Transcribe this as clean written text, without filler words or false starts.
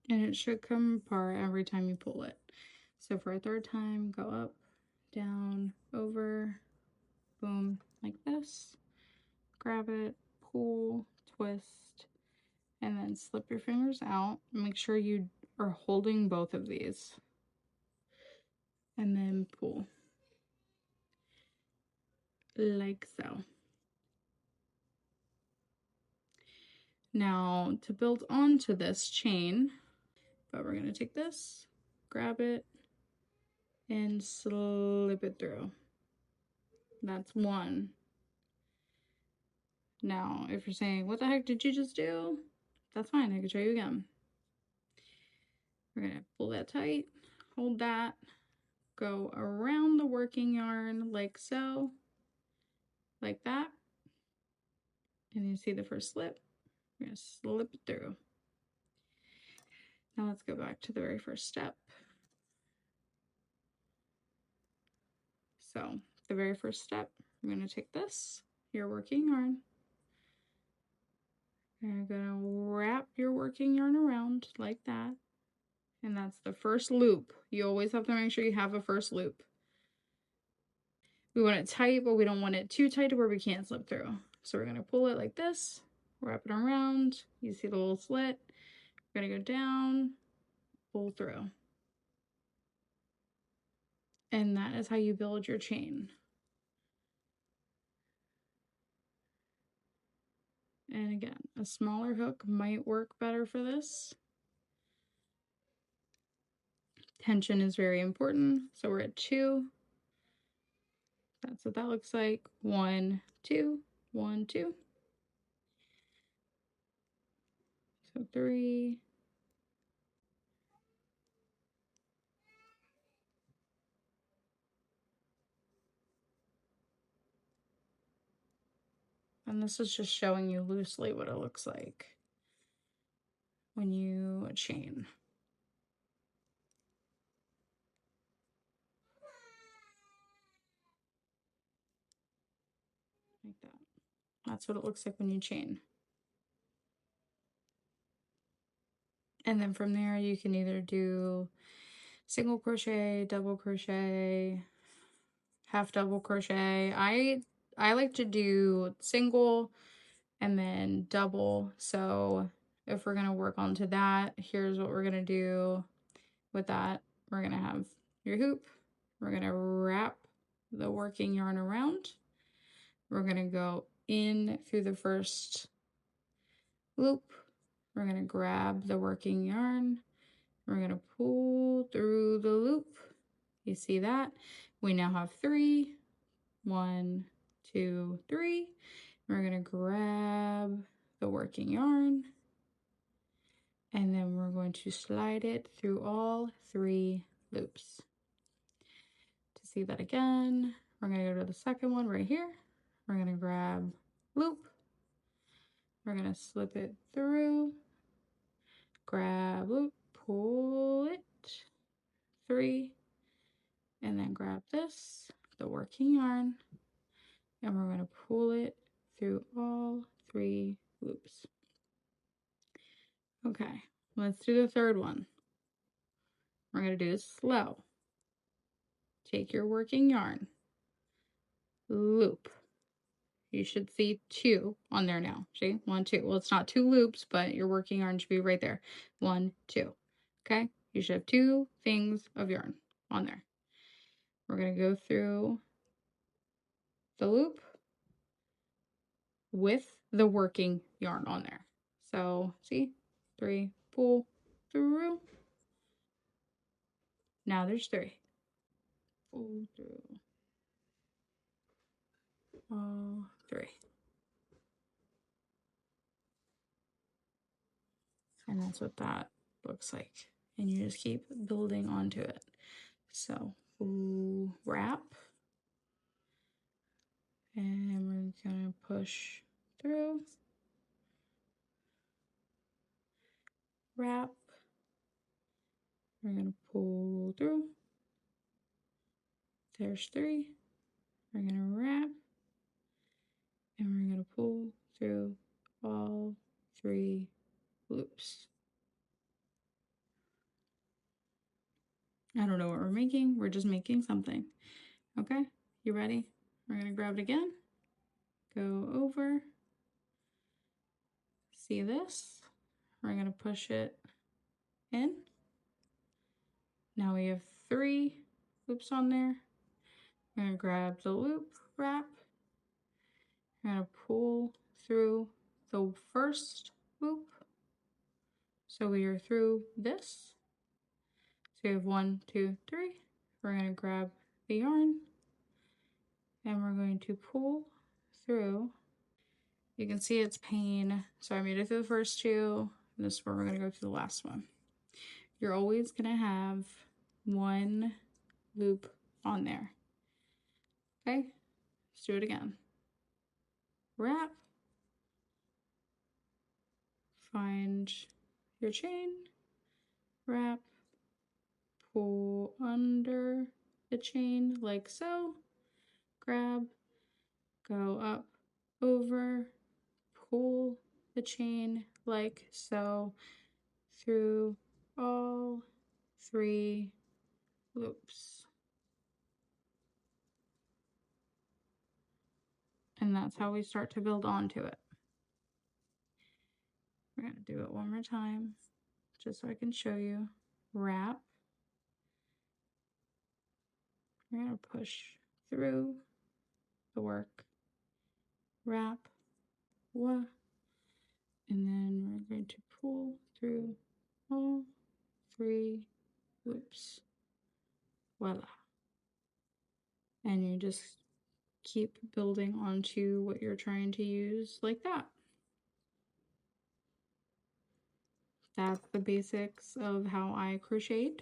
And it should come apart every time you pull it. So for a third time, go up, down, over, boom, like this. Grab it, pull, twist, and then slip your fingers out. Make sure you are holding both of these. And then pull. Like so. Now to build onto this chain, but we're going to take this, grab it, and slip it through. That's one. Now, if you're saying, what the heck did you just do? That's fine, I can show you again. We're gonna pull that tight, hold that, go around the working yarn like so, like that. And you see the first slip, we're gonna slip it through. Now let's go back to the very first step. So the very first step, I'm gonna take this, your working yarn, and you're gonna wrap your working yarn around like that. And that's the first loop. You always have to make sure you have a first loop. We want it tight, but we don't want it too tight to where we can't slip through. So we're gonna pull it like this, wrap it around. You see the little slit. We're gonna go down, pull through. And that is how you build your chain. And again, a smaller hook might work better for this. Tension is very important. So we're at 2. That's what that looks like. 1, 2, 1, 2. So 3. And this is just showing you loosely what it looks like when you chain. Like that. That's what it looks like when you chain. And then from there you can either do single crochet, double crochet, half double crochet. I like to do single and then double. So if we're gonna work onto that, here's what we're gonna do with that. We're gonna have your hoop. We're gonna wrap the working yarn around. We're gonna go in through the first loop. We're gonna grab the working yarn. We're gonna pull through the loop. You see that? We now have 3. 1, 2, 3. We're gonna grab the working yarn, and then we're going to slide it through all 3 loops. To see that again, we're gonna go to the second one right here. We're gonna grab loop. We're gonna slip it through, grab loop, pull it, 3, and then grab this, the working yarn, and we're going to pull it through all 3 loops. Okay, let's do the third one. We're going to do it slow. Take your working yarn, loop. You should see 2 on there now. See, 1, 2. Well, it's not 2 loops, but your working yarn should be right there. 1, 2. Okay, you should have 2 things of yarn on there. We're going to go through the loop with the working yarn on there. So see, 3, pull through. Now there's 3. Pull through all 3. And that's what that looks like. And you just keep building onto it. So wrap. And we're gonna push through. Wrap. We're gonna pull through. There's 3. We're gonna wrap. And we're gonna pull through all 3 loops. I don't know what we're making. We're just making something. Okay, you ready? We're going to grab it again. Go over. See this? We're going to push it in. Now we have 3 loops on there. We're going to grab the loop wrap. We're going to pull through the first loop. So we are through this. So we have 1, 2, 3. We're going to grab the yarn and we're going to pull through. You can see it's pain. So I made it through the first 2. And this is where we're going to go to the last one. You're always going to have 1 loop on there. Okay, let's do it again. Wrap, find your chain, wrap, pull under the chain like so, grab, go up, over, pull the chain like so through all 3 loops. And that's how we start to build onto it. We're going to do it one more time just so I can show you. Wrap. We're going to push through the work. Wrap. Wah. And then we're going to pull through all 3 loops. Voila. And you just keep building onto what you're trying to use like that. That's the basics of how I crocheted.